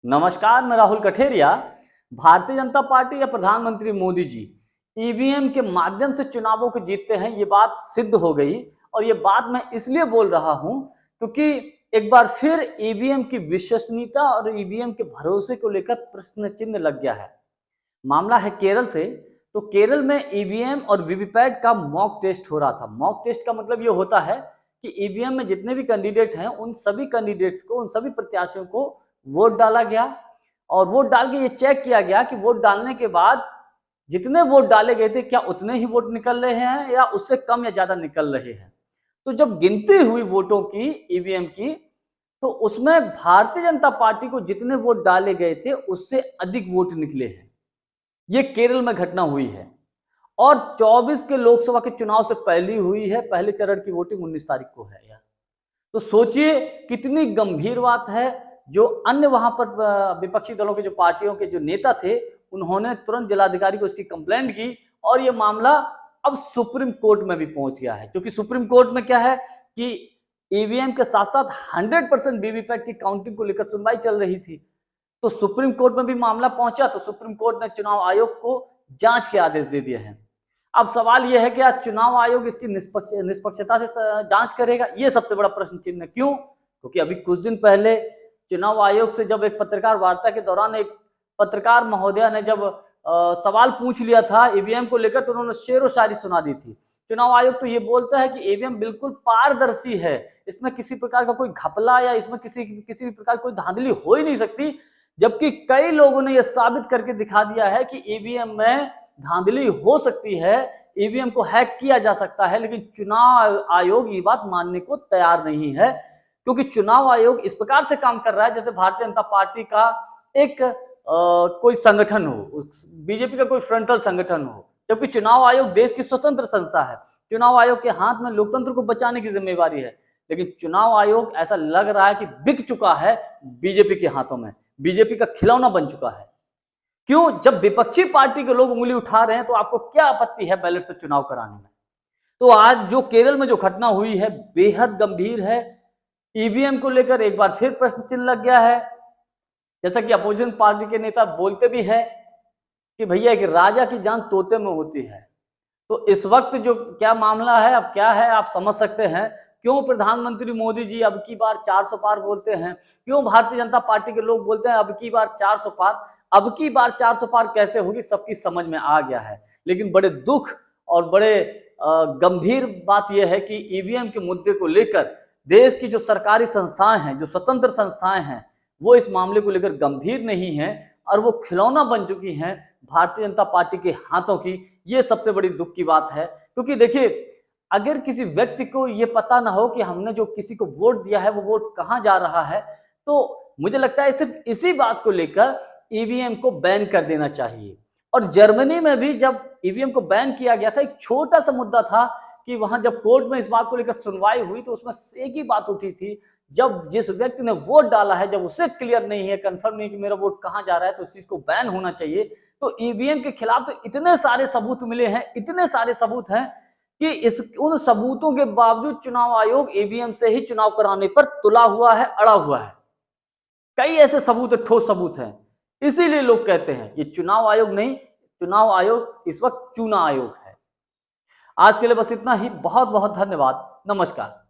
नमस्कार, मैं राहुल कठेरिया। भारतीय जनता पार्टी या प्रधानमंत्री मोदी जी ईवीएम के माध्यम से चुनावों को जीतते हैं, ये बात सिद्ध हो गई। और ये बात मैं इसलिए बोल रहा हूं क्योंकि एक बार फिर ईवीएम की विश्वसनीयता और ईवीएम के भरोसे को लेकर प्रश्न चिन्ह लग गया है। मामला है केरल से। तो केरल में ईवीएम और वीवीपैट का मॉक टेस्ट हो रहा था। मॉक टेस्ट का मतलब ये होता है कि ईवीएम में जितने भी कैंडिडेट हैं, उन सभी कैंडिडेट्स को, उन सभी प्रत्याशियों को वोट डाला गया और वोट डाल के ये चेक किया गया कि वोट डालने के बाद जितने वोट डाले गए थे, क्या उतने ही वोट निकल रहे हैं या उससे कम या ज्यादा निकल रहे हैं। तो जब गिनती हुई वोटों की, ईवीएम की, तो उसमें भारतीय जनता पार्टी को जितने वोट डाले गए थे उससे अधिक वोट निकले हैं। ये केरल में घटना हुई है और 24 के लोकसभा के चुनाव से पहले हुई है। पहले चरण की वोटिंग 19 तारीख को है यार। तो सोचिए कितनी गंभीर बात है। जो अन्य वहां पर विपक्षी दलों के जो पार्टियों के जो नेता थे, उन्होंने तुरंत जिलाधिकारी को इसकी कंप्लेंट की और ये मामला अब सुप्रीम कोर्ट में भी पहुंच गया है। क्योंकि सुप्रीम कोर्ट में क्या है कि ईवीएम के साथ साथ 100% वीवीपैट की काउंटिंग को लेकर सुनवाई चल रही थी। तो सुप्रीम कोर्ट में भी मामला पहुंचा तो सुप्रीम कोर्ट ने चुनाव आयोग को जांच के आदेश दे दिए हैं। अब सवाल यह है कि आज चुनाव आयोग इसकी निष्पक्षता से जांच करेगा। यह सबसे बड़ा प्रश्न चिन्ह है। क्यों? क्योंकि अभी कुछ दिन पहले चुनाव आयोग से जब एक पत्रकार वार्ता के दौरान एक पत्रकार महोदया ने जब सवाल पूछ लिया था ईवीएम को लेकर, तो उन्होंने शेरो शायरी सुना दी थी। चुनाव आयोग तो ये बोलता है कि ईवीएम बिल्कुल पारदर्शी है, इसमें किसी प्रकार का कोई घपला या इसमें किसी भी प्रकार कोई धांधली हो ही नहीं सकती। जबकि कई लोगों ने यह साबित करके दिखा दिया है कि ईवीएम में धांधली हो सकती है, ईवीएम को हैक किया जा सकता है। लेकिन चुनाव आयोग ये बात मानने को तैयार नहीं है, क्योंकि चुनाव आयोग इस प्रकार से काम कर रहा है जैसे भारतीय जनता पार्टी का एक कोई संगठन हो, बीजेपी का कोई फ्रंटल संगठन हो। जबकि चुनाव आयोग देश की स्वतंत्र संस्था है। चुनाव आयोग के हाथ में लोकतंत्र को बचाने की जिम्मेवारी है। लेकिन चुनाव आयोग ऐसा लग रहा है कि बिक चुका है बीजेपी के हाथों में, बीजेपी का खिलौना बन चुका है। क्यों? जब विपक्षी पार्टी के लोग उंगली उठा रहे हैं तो आपको क्या आपत्ति है बैलेट से चुनाव कराने में? तो आज जो केरल में जो घटना हुई है बेहद गंभीर है। ईवीएम को लेकर एक बार फिर प्रश्न चिन्ह लग गया है। जैसा कि अपोजिशन पार्टी के नेता बोलते भी हैं कि भैया एक राजा की जान तोते में होती है। तो इस वक्त जो क्या मामला है, अब क्या है आप समझ सकते हैं। क्यों प्रधानमंत्री मोदी जी अब की बार 400 पार बोलते हैं? क्यों भारतीय जनता पार्टी के लोग बोलते हैं अब की बार 400 पार? अब की बार 400 पार कैसे होगी सबकी समझ में आ गया है। लेकिन बड़े दुख और बड़े गंभीर बात यह है कि ईवीएम के मुद्दे को लेकर देश की जो सरकारी संस्थाएं हैं, जो स्वतंत्र संस्थाएं हैं, वो इस मामले को लेकर गंभीर नहीं है और वो खिलौना बन चुकी हैं भारतीय जनता पार्टी के हाथों की। ये सबसे बड़ी दुख की बात है। क्योंकि देखिए, अगर किसी व्यक्ति को ये पता ना हो कि हमने जो किसी को वोट दिया है वो वोट कहाँ जा रहा है, तो मुझे लगता है सिर्फ इसी बात को लेकर ईवीएम को बैन कर देना चाहिए। और जर्मनी में भी जब ईवीएम को बैन किया गया था, एक छोटा सा मुद्दा था कि वहां जब कोर्ट में इस बात को लेकर सुनवाई हुई तो उसमें एक ही बात उठी थी, जब जिस व्यक्ति ने वोट डाला है, जब उसे क्लियर नहीं है, कंफर्म नहीं कि मेरा वोट कहां जा रहा है, तो उस चीज को बैन होना चाहिए। तो ईवीएम के खिलाफ तो इतने सारे सबूत मिले हैं, इतने सारे सबूत हैं कि उन सबूतों के बावजूद चुनाव आयोग ईवीएम से ही चुनाव कराने पर तुला हुआ है, अड़ा हुआ है। कई ऐसे सबूत है, ठोस सबूत हैं। इसीलिए लोग कहते हैं ये चुनाव आयोग नहीं, चुनाव आयोग इस वक्त चूना आयोग है। आज के लिए बस इतना ही। बहुत बहुत धन्यवाद। नमस्कार।